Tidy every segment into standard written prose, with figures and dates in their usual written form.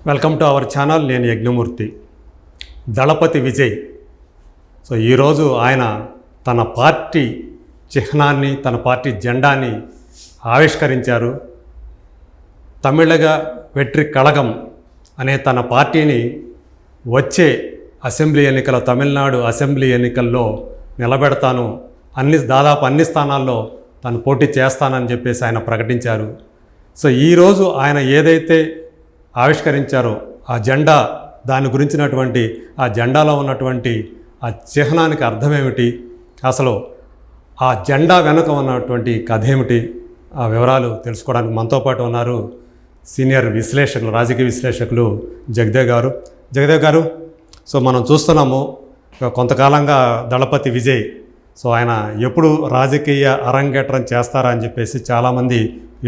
Welcome to our channel. నేను యజ్ఞమూర్తి. దళపతి Vijay. So ఈరోజు ఆయన తన పార్టీ చిహ్నాన్ని, తన పార్టీ జెండాని ఆవిష్కరించారు. తమిళగ వెట్రి కళగం అనే తన పార్టీని వచ్చే అసెంబ్లీ ఎన్నికల, తమిళనాడు అసెంబ్లీ ఎన్నికల్లో నిలబెడతాను, దాదాపు అన్ని స్థానాల్లో తను పోటీ చేస్తానని చెప్పేసి ఆయన ప్రకటించారు. సో ఈరోజు ఆయన ఏదైతే ఆవిష్కరించారో ఆ జెండా, దాని గురించినటువంటి ఆ జెండాలో ఉన్నటువంటి ఆ చిహ్నానికి అర్థమేమిటి, అసలు ఆ జెండా వెనుక ఉన్నటువంటి కథ ఏమిటి, ఆ వివరాలు తెలుసుకోవడానికి మనతో పాటు ఉన్నారు సీనియర్ విశ్లేషకులు, రాజకీయ విశ్లేషకులు జగదేవ్ గారు. సో మనం చూస్తున్నాము కొంతకాలంగా దళపతి విజయ్, సో ఆయన ఎప్పుడు రాజకీయ అరంగేట్రం చేస్తారా అని చెప్పేసి చాలామంది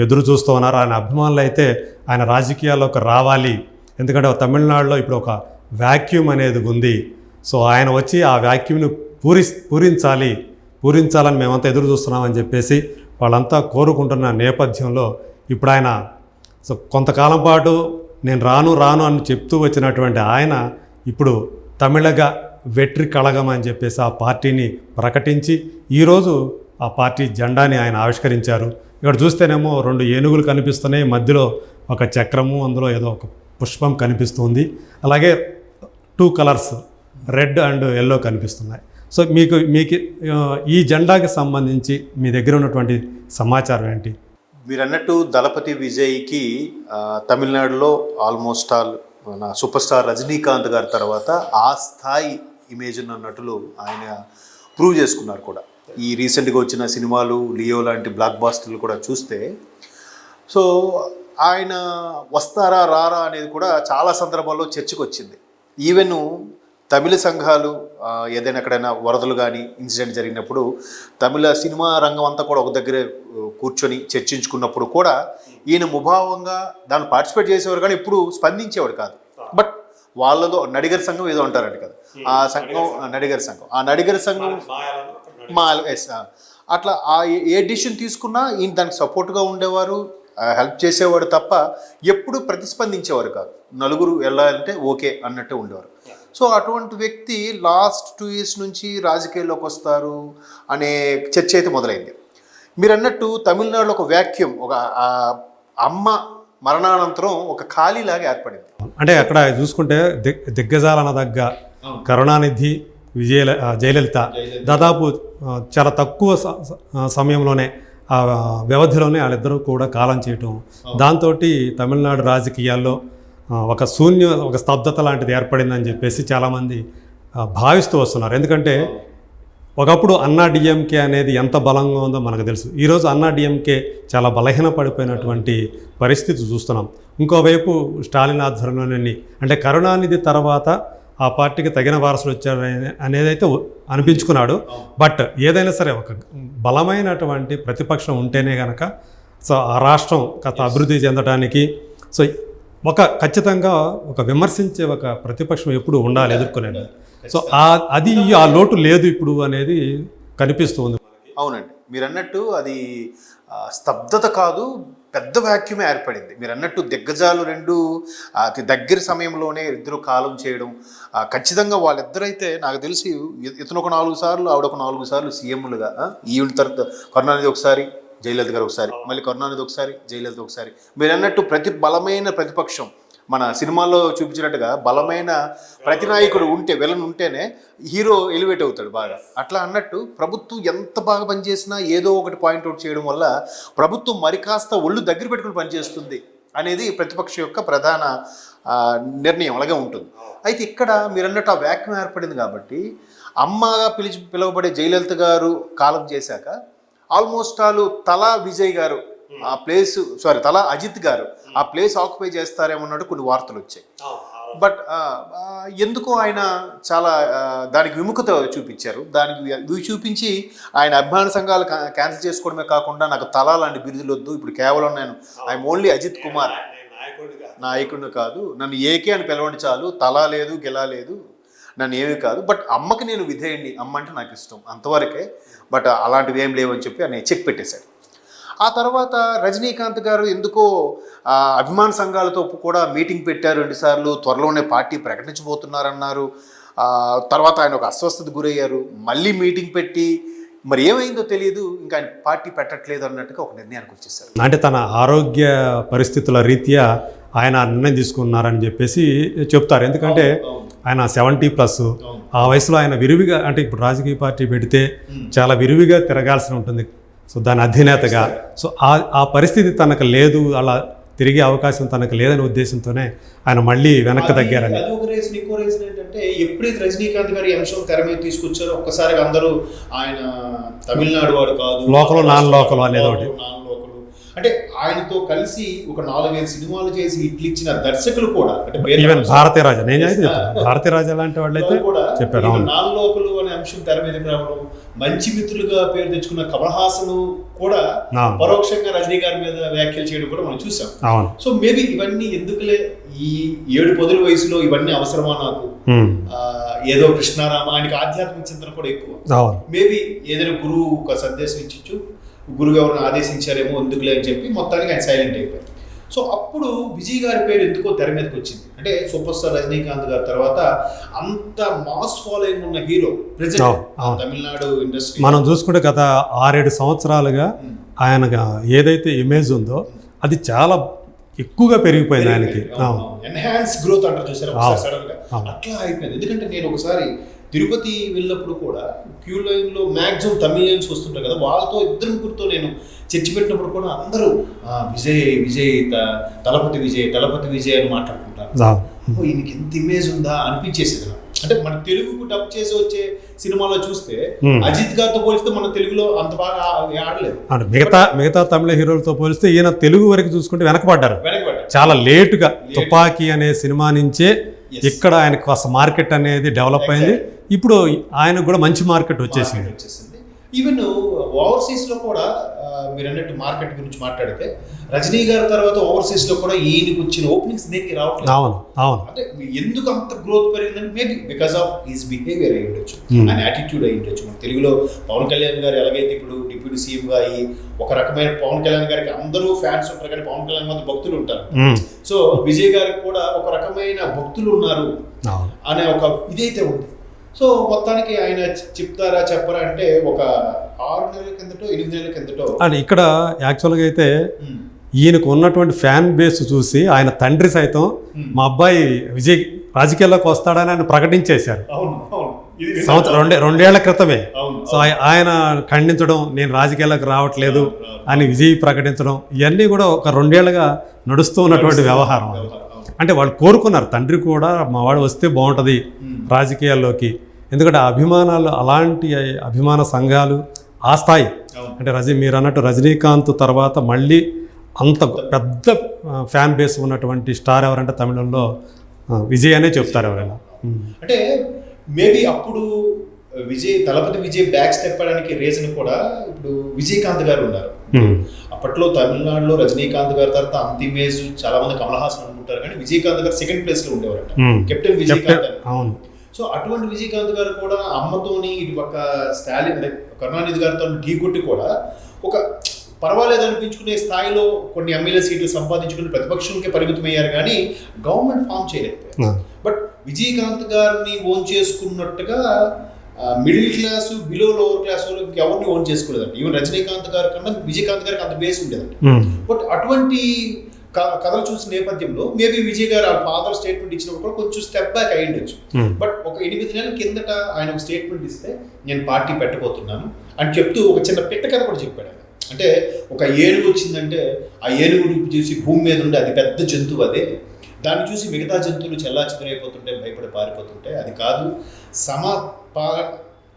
ఎదురు చూస్తూ ఉన్నారు. ఆయన అభిమానులు అయితే ఆయన రాజకీయాల్లోకి రావాలి, ఎందుకంటే తమిళనాడులో ఇప్పుడు ఒక వ్యాక్యూమ్ అనేది ఉంది. సో ఆయన వచ్చి ఆ వ్యాక్యూమ్ను పూరించాలని మేమంతా ఎదురు చూస్తున్నామని చెప్పేసి వాళ్ళంతా కోరుకుంటున్న నేపథ్యంలో ఇప్పుడు ఆయన సో కొంతకాలం పాటు నేను రాను అని చెప్తూ వచ్చినటువంటి ఆయన ఇప్పుడు తమిళగ వెట్రి కళగం అని చెప్పేసి ఆ పార్టీని ప్రకటించి ఈరోజు ఆ పార్టీ జెండాని ఆయన ఆవిష్కరించారు. ఇక్కడ చూస్తేనేమో 2 ఏనుగులు కనిపిస్తున్నాయి, మధ్యలో ఒక చక్రము, అందులో ఏదో ఒక పుష్పం కనిపిస్తుంది, అలాగే 2 కలర్స్ రెడ్ అండ్ ఎల్లో కనిపిస్తున్నాయి. సో మీకు ఈ జెండాకి సంబంధించి మీ దగ్గర ఉన్నటువంటి సమాచారం ఏంటి? మీరు అన్నట్టు దళపతి విజయ్కి తమిళనాడులో ఆల్మోస్ట్ ఆల్ మన సూపర్ స్టార్ రజనీకాంత్ గారి తర్వాత ఆ స్థాయి ఇమేజ్ ఉన్న నటులు ఆయన ప్రూవ్ చేసుకున్నారు కూడా. ఈ రీసెంట్గా వచ్చిన సినిమాలు, లియో లాంటి బ్లాక్ బాస్టర్లు కూడా చూస్తే, సో ఆయన వస్తారా రారా అనేది కూడా చాలా సందర్భాల్లో చర్చకు వచ్చింది. ఈవెన్ తమిళ సంఘాలు ఏదైనా ఎక్కడైనా వరదలు కానీ ఇన్సిడెంట్ జరిగినప్పుడు తమిళ సినిమా రంగం అంతా కూడా ఒక దగ్గరే కూర్చొని చర్చించుకున్నప్పుడు కూడా ఈయన ముభావంగా దాన్ని పార్టిసిపేట్ చేసేవారు, కానీ ఇప్పుడు స్పందించేవాడు కాదు. బట్ వాళ్ళదో నడిగర్ సంఘం ఏదో అంటారంట కదా, ఆ సంఘం నడిగర్ సంఘం అట్లా ఏ డిసిషన్ తీసుకున్నా ఈయన దానికి సపోర్ట్గా ఉండేవారు, హెల్ప్ చేసేవాడు తప్ప ఎప్పుడు ప్రతిస్పందించేవారు కాదు. నలుగురు వెళ్ళాలంటే ఓకే అన్నట్టు ఉండేవారు. సో అటువంటి వ్యక్తి లాస్ట్ 2 years నుంచి రాజకీయాల్లోకి వస్తారు అనే చర్చ అయితే మొదలైంది. మీరు అన్నట్టు తమిళనాడులో ఒక వ్యాక్యూమ్, ఒక అమ్మ మరణానంతరం ఒక ఖాళీలాగా ఏర్పడింది. అంటే అక్కడ చూసుకుంటే దిగ్గజాలనదగ్గ కరుణానిధి, జయలలిత దాదాపు చాలా తక్కువ సమయంలోనే ఆ వ్యవధిలోనే వాళ్ళిద్దరూ కూడా కాలం చేయటం, దాంతో తమిళనాడు రాజకీయాల్లో ఒక స్తబ్దత లాంటిది ఏర్పడిందని చెప్పేసి చాలామంది భావిస్తూ వస్తున్నారు. ఎందుకంటే ఒకప్పుడు అన్నా డిఎంకే అనేది ఎంత బలంగా ఉందో మనకు తెలుసు. ఈరోజు అన్నా డిఎంకే చాలా బలహీన పడిపోయినటువంటి పరిస్థితి చూస్తున్నాం. ఇంకోవైపు స్టాలిన్ ఆధ్వర్యంలోని, అంటే కరుణానిధి తర్వాత ఆ పార్టీకి తగిన వారసులు వచ్చారు అనేది అయితే అనిపించుకున్నాడు. బట్ ఏదైనా సరే ఒక బలమైనటువంటి ప్రతిపక్షం ఉంటేనే కనుక సో ఆ రాష్ట్రం అభివృద్ధి చెందడానికి సో ఖచ్చితంగా ఒక విమర్శించే ఒక ప్రతిపక్షం ఎప్పుడు ఉండాలి, ఎదుర్కొనేది. సో అది ఆ లోటు లేదు ఇప్పుడు అనేది కనిపిస్తుంది. అవునండి, మీరు అన్నట్టు అది స్తబ్దత కాదు, పెద్ద వ్యాక్యూమే ఏర్పడింది. మీరు అన్నట్టు దిగ్గజాలు 2 అతి దగ్గర సమయంలోనే ఇద్దరు కాలం చేయడం, ఖచ్చితంగా వాళ్ళిద్దరైతే నాకు తెలిసి ఇతను ఒక 4 సార్లు, ఆవిడ ఒక 4 సార్లు సీఎంలుగా, ఈవిడ తర్వాత కరుణానిధి ఒకసారి, జయలలిత గారు ఒకసారి, మళ్ళీ కరుణానిధి ఒకసారి, జయలలిత ఒకసారి. మీరు అన్నట్టు బలమైన ప్రతిపక్షం, మన సినిమాల్లో చూపించినట్టుగా బలమైన ప్రతినాయకుడు ఉంటే, విలన్ ఉంటేనే హీరో ఎలివేట్ అవుతాడు బాగా. అట్లా అన్నట్టు ప్రభుత్వం ఎంత బాగా పనిచేసినా ఏదో ఒకటి పాయింట్అవుట్ చేయడం వల్ల ప్రభుత్వం మరి కాస్త ఒళ్ళు దగ్గర పెట్టుకుని పనిచేస్తుంది అనేది ప్రతిపక్షం యొక్క ప్రధాన నిర్ణయం అలాగే ఉంటుంది. అయితే ఇక్కడ మీరు అన్నట్టు ఆ వ్యాక్యూమ్ ఏర్పడింది కాబట్టి అమ్మగా పిలువబడే జయలలిత గారు కాలం చేశాక ఆల్మోస్ట్ తలా విజయ్ గారు ఆ ప్లేస్, తలా అజిత్ గారు ఆ ప్లేస్ ఆక్యుపై చేస్తారేమన్నట్టు కొన్ని వార్తలు వచ్చాయి. బట్ ఎందుకో ఆయన చాలా దానికి విముఖత చూపించారు. దానికి చూపించి ఆయన అభిమాన సంఘాలు క్యాన్సిల్ చేసుకోవడమే కాకుండా నాకు తలా లాంటి బిరుదులు వద్దు, ఇప్పుడు కేవలం నేను ఐఎమ్ ఓన్లీ అజిత్ కుమార్, నాయకుడిని కాదు, నన్ను ఏకే అని పిలవండి చాలు, తలా లేదు గెలా లేదు, నన్ను ఏమీ కాదు, బట్ అమ్మకి నేను విధేయండి, అమ్మ అంటే నాకు ఇష్టం అంతవరకే, బట్ అలాంటివి ఏం లేవని చెప్పి ఆయన చెక్ పెట్టేశాడు. ఆ తర్వాత రజనీకాంత్ గారు ఎందుకో అభిమాన సంఘాలతో కూడా మీటింగ్ పెట్టారు 2 సార్లు, త్వరలోనే పార్టీ ప్రకటించబోతున్నారన్నారు. తర్వాత ఆయన ఒక అస్వస్థతకు గురయ్యారు, మళ్ళీ మీటింగ్ పెట్టి మరి ఏమైందో తెలియదు, ఇంకా ఆయన పార్టీ పెట్టట్లేదు అన్నట్టుగా ఒక నిర్ణయానికి వచ్చేసారు. అంటే తన ఆరోగ్య పరిస్థితుల రీత్యా ఆయన నిర్ణయం తీసుకున్నారని చెప్పేసి చెప్తారు. ఎందుకంటే ఆయన 70+, ఆ వయసులో ఆయన విరివిగా, అంటే ఇప్పుడు రాజకీయ పార్టీ పెడితే చాలా విరివిగా తిరగాల్సి ఉంటుంది, సో దాని అధినేతగా. సో ఆ పరిస్థితి తనకు లేదు, అలా తిరిగే అవకాశం తనకు లేదనే ఉద్దేశంతోనే ఆయన మళ్ళీ వెనక్కి తగ్గారని. ఇంకో రీజన్ ఏంటంటే ఎప్పుడైతే రజనీకాంత్ గారు ఈ అంశం తెర మీద తీసుకొచ్చారో ఒక్కసారిగా అందరూ ఆయన తమిళనాడు వాడు కాదు, లోకల్ నాన్ లోకల్ అనేది ఒకటి, అంటే ఆయనతో కలిసి ఒక 4-5 సినిమాలు చేసి హిట్లు ఇచ్చిన దర్శకులు కూడా, అంటే ఈవెన్ భారతీ రాజా, నేను అయితే చెప్పాను, భారతీ రాజా లాంటి వాళ్ళు అయితే చెప్పారు. నాన్ లోకలు అనే అంశం తెర మీదకి రావడం, మంచి మిత్రులుగా పేరు తెచ్చుకున్న కమల్ హాసన్ కూడా పరోక్షంగా రజనీ గారి మీద వ్యాఖ్యలు చేయడం కూడా మనం చూసాం. సో మేబీ ఇవన్నీ ఎందుకులే, ఈ 7 పొదుల వయసులో ఇవన్నీ అవసరమా నాకు, ఏదో కృష్ణారామ, ఆయనకి ఆధ్యాత్మిక చింతన కూడా ఎక్కువ, మేబీ ఏదైనా గురువు ఒక సందేశం ఇచ్చు, గురువు ఎవరిని ఆదేశించారేమో ఎందుకులే అని చెప్పి మొత్తానికి ఆయన సైలెంట్ అయిపోయారు. సో అప్పుడు విజయ్ గారి పేరు ఎందుకో తెర మీదకి వచ్చింది. అంటే సూపర్ స్టార్ రజనీకాంత్ గారి తర్వాత అంత మాస్ ఫాలోయింగ్ ఉన్న హీరో ప్రెజెంట్ తమిళనాడు ఇండస్ట్రీ మనం చూసుకుంటే గత 6-7 సంవత్సరాలుగా ఆయన ఏదైతే ఇమేజ్ ఉందో అది చాలా ఎక్కువగా పెరిగిపోయింది ఆయనకి. ఎన్హాన్స్ గ్రోత్ అంటారు చూసారు, సడన్ గా అట్లా అయిపోయింది. ఎందుకంటే నేను ఒకసారి తిరుపతి వెళ్ళినప్పుడు కూడా క్యూ లైన్లో మ్యాక్సిమం తమిళియన్స్ వస్తుంటారు కదా, వాళ్ళతో 2-3 నేను చర్చ పెట్టినప్పుడు కూడా అందరూ విజయ్ తలపతి విజయ్ అని మాట్లాడుకుంటారు. ఈయనకి ఎంత ఇమేజ్ ఉందా అనిపించేసేది. అంటే మన తెలుగుకు డబ్ చేసి వచ్చే సినిమాలో చూస్తే అజిత్ గారితో పోలిస్తే మన తెలుగులో అంత బాగా ఆడలేదు. మిగతా తమిళ హీరోలతో పోలిస్తే ఈయన తెలుగు వరకు చూసుకుంటే వెనకబడ్డారు చాలా లేటుగా. తుపాకీ అనే సినిమా నుంచే ఇక్కడ ఆయనకు కాస్త మార్కెట్ అనేది డెవలప్ అయింది. ఇప్పుడు ఆయనకు కూడా మంచి మార్కెట్ వచ్చేసింది. ఈవెన్ ఓవర్సీస్లో కూడా మీరు అన్నట్టు మార్కెట్ గురించి మాట్లాడితే రజనీ గారి తర్వాత ఓవర్సీస్లో కూడా ఈయనకు వచ్చిన ఓపెనింగ్స్ దేనికి రావట్లేదు. అవును. అంటే ఎందుకు అంత గ్రోత్ పెరిగిందంటే maybe because of his behaviour అయి ఉండొచ్చు, ఆయన యాటిట్యూడ్ అయి ఉండొచ్చు. మన తెలుగులో పవన్ కళ్యాణ్ గారు ఎలాగైతే ఇప్పుడు డిప్యూటీ సీఎంగా అయ్యి ఒక రకమైన పవన్ కళ్యాణ్ గారికి అందరూ ఫ్యాన్స్ ఉంటారు కానీ పవన్ కళ్యాణ్ మంది భక్తులు ఉంటారు. సో విజయ్ గారికి కూడా ఒక రకమైన భక్తులు ఉన్నారు అనే ఒక ఇదైతే ఉంది. సో మొత్తానికి ఆయన చెప్తారా చెప్పరా అంటే ఒక 6 నెలల కిందటో 8 నెలల కిందటో అని ఇక్కడ యాక్చువల్గా అయితే ఈయనకు ఉన్నటువంటి ఫ్యాన్ బేస్ చూసి ఆయన తండ్రి సైతం మా అబ్బాయి విజయ్ రాజకీయాల్లోకి వస్తాడని ఆయన ప్రకటించేశారు. సంవత్సరం 2 ఏళ్ల క్రితమే. సో ఆయన ఖండించడం, నేను రాజకీయాల్లోకి రావట్లేదు అని విజయ్ ప్రకటించడం, ఇవన్నీ కూడా ఒక 2 ఏళ్ళగా నడుస్తూ ఉన్నటువంటి వ్యవహారం. అంటే వాళ్ళు కోరుకున్నారు, తండ్రి కూడా మా వాడు వస్తే బాగుంటుంది రాజకీయాల్లోకి. ఎందుకంటే అభిమానాలు, అలాంటి అభిమాన సంఘాలు ఆ స్థాయి. అంటే మీరు అన్నట్టు రజనీకాంత్ తర్వాత మళ్ళీ అంత పెద్ద ఫ్యాన్ బేస్ ఉన్నటువంటి స్టార్ ఎవరంటే తమిళంలో విజయ్ అనే చెప్తారు ఎవరైనా. అంటే మేబీ అప్పుడు తలపతి విజయ్ బ్యాక్ స్టెప్ అవ్వడానికి రీజన్ కూడా ఇప్పుడు విజయకాంత్ గారు ఉన్నారు. అప్పట్లో తమిళనాడులో రజనీకాంత్ గారి తర్వాత అంత ఇమేజ్ చాలా మంది కమల్ హాసన్ అనుకుంటారు కానీ విజయకాంత్ గారు 2nd ప్లేస్ లో ఉండేవారట, కెప్టెన్ విజయకాంత్. సో అటువంటి విజయకాంత్ గారు కూడా అమ్మతోని ఇటు పక్క స్టాలిన్ కరుణానిధి గారితో ఢీ కొట్టి కూడా ఒక పర్వాలేదు అనిపించుకునే స్థాయిలో కొన్ని ఎమ్మెల్యే సీట్లు సంపాదించుకుని ప్రతిపక్షంకే పరిమితమయ్యారు కానీ గవర్నమెంట్ ఫామ్ చేయలేకపోయారు. బట్ విజయకాంత్ గారిని ఓన్ చేసుకున్నట్టుగా middle class below lower class వాళ్ళు ఎవరిని ఓన్ చేసుకోలేదండి. ఈవెన్ రజనీకాంత్ గారి కన్నా విజయకాంత్ గారికి అంత బేస్ ఉండేదండి. బట్ అటువంటి కథలు చూసిన నేపథ్యంలో మేబీ విజయ్ గారు ఆ ఫాదర్ స్టేట్మెంట్ ఇచ్చినప్పుడు కూడా కొంచెం స్టెప్ బ్యాక్ అయి ఉండొచ్చు. బట్ ఒక 8 నెలల కిందట ఆయన ఒక స్టేట్మెంట్ ఇస్తే నేను పార్టీ పెట్టబోతున్నాను అని చెప్తూ ఒక చిన్న పెట్ట కథ కూడా చెప్పాడు. అంటే ఒక ఏనుగు వచ్చిందంటే ఆ ఏనుగుని చూసి భూమి మీద ఉండే అది పెద్ద జంతువు, అదే దాన్ని చూసి మిగతా జంతువులు చెల్లాచెదురైపోతుంటే భయపడి పారిపోతుంటే అది కాదు,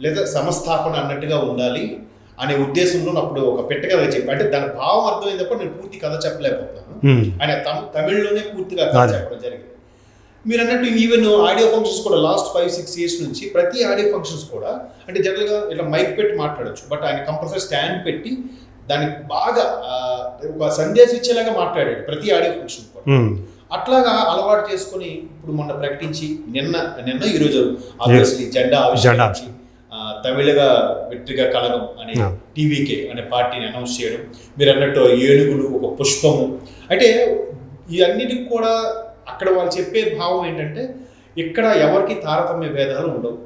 లేదా సమస్థాపన అన్నట్టుగా ఉండాలి అనే ఉద్దేశంలో అప్పుడు ఒక పెట్టగల చెప్పి, అంటే దాని భావం అర్థమైంది తప్ప నేను పూర్తి కథ చెప్పలేకపోతున్నాను. ఆయన తమిళ్లోనే పూర్తిగా కథ చెప్పడం జరిగింది. మీరు అన్నట్టు ఈవెన్ ఆడియో ఫంక్షన్స్ కూడా లాస్ట్ 5-6 years నుంచి ప్రతి ఆడియో ఫంక్షన్స్ కూడా అంటే జనరల్గా ఇట్లా మైక్ పెట్టి మాట్లాడచ్చు, బట్ ఆయన కంపల్సరీ స్టాండ్ పెట్టి దానికి బాగా ఒక సందేశం ఇచ్చేలాగా మాట్లాడాడు ప్రతి ఆడియో ఫంక్షన్ కూడా. అట్లాగా అలవాటు చేసుకొని ఇప్పుడు మొన్న ప్రకటించి నిన్న ఈరోజు ఆబ్వియస్లీ జెండా ఆవిష్కరించి తమిళగా వెట్రిగా కళగం అనే టీవీకే అనే పార్టీని అనౌన్స్ చేయడం, మీరు అన్నట్టు ఏనుగులు, ఒక పుష్పము. అంటే ఇవన్నిటికి కూడా అక్కడ వాళ్ళు చెప్పే భావం ఏంటంటే ఇక్కడ ఎవరికి తారతమ్య భేదాలు ఉండవు,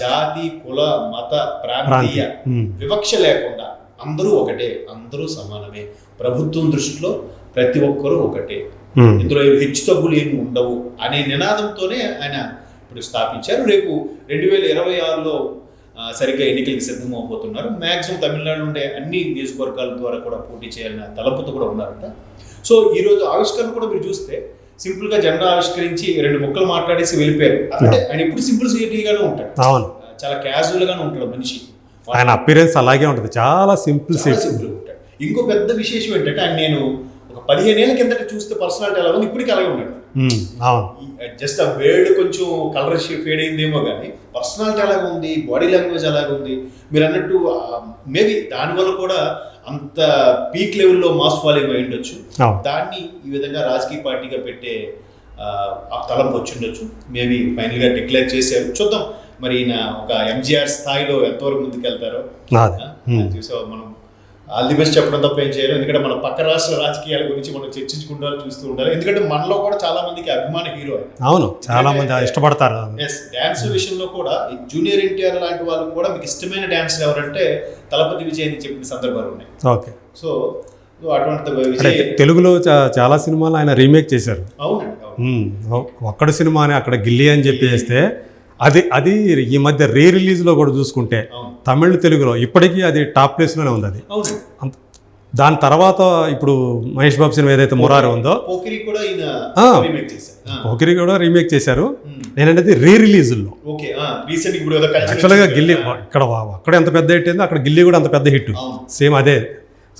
జాతి కుల మత ప్రాంతీయ వివక్ష లేకుండా అందరూ ఒకటే, అందరూ సమానమే, ప్రభుత్వం దృష్టిలో ప్రతి ఒక్కరూ ఒకటే, ఇందులో హెచ్చు తగ్గులు ఏమి ఉండవు అనే నినాదంతోనే ఆయన ఇప్పుడు స్థాపించారు. రేపు 2026లో సరిగ్గా ఎన్నికలకు సిద్ధమవబోతున్నారు. మ్యాక్సిమం తమిళనాడు ఉండే అన్ని నియోజకవర్గాల ద్వారా కూడా పోటీ చేయాలన్న తలపుతో కూడా ఉన్నారట. సో ఈరోజు ఆవిష్కరణ కూడా మీరు చూస్తే సింపుల్గా జెండా ఆవిష్కరించి 2 ముక్కలు మాట్లాడేసి వెళ్ళిపోయారు. అంటే ఆయన ఎప్పుడు సింప్లిసిటీగానే ఉంటాడు, చాలా క్యాజువల్గానే ఉంటాడు మనిషి. ఆయన అపిరెన్స్ అలాగే ఉంటుంది, చాలా సింపుల్ ఉంటాడు. ఇంకో పెద్ద విశేషం ఏంటంటే ఆయన నేను ఒక 15 ఏళ్ళ కిందట చూస్తే పర్సనాలిటీ ఎలా ఉంది, ఇప్పటికీ అలాగే ఉన్నాడు. జస్ట్ ఆ వేర్డ్ కొంచెం కలర్ ఫేడ్ అయిందేమో కానీ పర్సనాలిటీ అలాగే ఉంది, బాడీ లాంగ్వేజ్ అలాగే ఉంది. మీరు అన్నట్టు మేబీ దానివల్ల కూడా అంత పీక్ లెవెల్లో మాస్ ఫాలోయింగ్ అయి ఉండొచ్చు. దాన్ని ఈ విధంగా రాజకీయ పార్టీగా పెట్టే తలంపు వచ్చి ఉండొచ్చు. మేబీ ఫైనల్గా డిక్లేర్ చేశారు, చూద్దాం మరి ఈయన ఒక ఎంజీఆర్ స్థాయిలో ఎంతవరకు ముందుకు వెళ్తారో. చూసావు, మనం ఆల్ ది బెస్ట్ చెప్పడం తప్ప ఏం చేయాలి, ఎందుకంటే మన పక్క రాష్ట్ర రాజకీయాల గురించి మనం చర్చించుకుంటూ చూస్తూ ఉండాలి. ఎందుకంటే మనలో కూడా చాలా మందికి అభిమాన హీరో. అవును, చాలా మంది ఇష్టపడతారు. డ్యాన్స్ విషయంలో కూడా జూనియర్ ఎన్టీఆర్ లాంటి వాళ్ళు కూడా మీకు ఇష్టమైన డ్యాన్స్ ఎవరంటే తలపతి విజయ్ అని చెప్పిన సందర్భాలు ఉన్నాయి. ఓకే, సో అటువంటి తెలుగులో చాలా సినిమాలు ఆయన రీమేక్ చేశారు. అవునండి, ఒక్కడు సినిమా అని అక్కడ గిల్లి అని చెప్పి చేస్తే అది ఈ మధ్య రిలీజ్లో కూడా చూసుకుంటే తమిళ తెలుగులో ఇప్పటికీ అది టాప్ ప్లేస్లోనే ఉంది. అది దాని తర్వాత ఇప్పుడు మహేష్ బాబు సినిమా ఏదైతే మురారి ఉందో పోకిరి కూడా రీమేక్ చేశారు. నేనంటే రిలీజ్లో యాక్చువల్గా గిల్లి అక్కడ ఎంత పెద్ద హిట్ అయిందో అక్కడ గిల్లి కూడా అంత పెద్ద హిట్ సేమ్ అదే.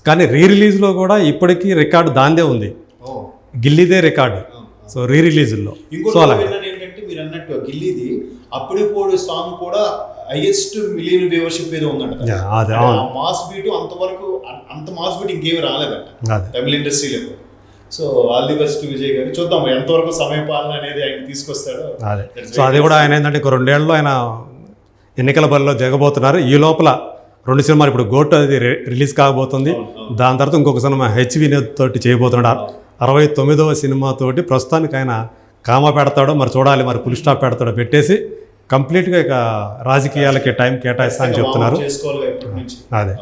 కానీ రిలీజ్లో కూడా ఇప్పటికీ రికార్డు దాందే ఉంది, గిల్లిదే రికార్డు. సో రిలీజ్లో సో అలా మీరు అన్నట్టు గిల్లీది అప్పుడిపోడు సాంగ్ కూడా హైయెస్ట్ మిలియన్ వ్యూవర్షిప్ ఏదో ఉందంట. మాస్ బీట్ అంతవరకు అంత మాస్ బీట్ ఇంకేమి రాలేదంట తమిళ ఇండస్ట్రీలో. So all the best Vijay గారు, చూద్దాం ఎంతవరకు సమయ పాలన అనేది ఆయన తీసుకొస్తాడో. సో అది కూడా ఆయన ఏంటంటే ఇంకో 2 ఏళ్ళలో ఆయన ఎన్నికల బరిలో దిగబోతున్నారు. ఈ లోపల 2 సినిమాలు ఇప్పుడు గోట్ అది రిలీజ్ కాబోతుంది. దాని తర్వాత ఇంకొక సినిమా హెచ్వి తోటి చేయబోతున్నాడు. 69వ సినిమాతోటి ప్రస్తుతానికి ఆయన కామా పెడతాడో మరి చూడాలి, మరి ఫుల్ స్టాప్ పెడతాడో పెట్టేసి కంప్లీట్గా ఇక రాజకీయాలకి టైం కేటాయిస్తా అని చెప్తున్నారు. అదే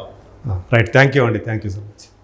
రైట్, థ్యాంక్ యూ అండి, థ్యాంక్ యూ సో మచ్.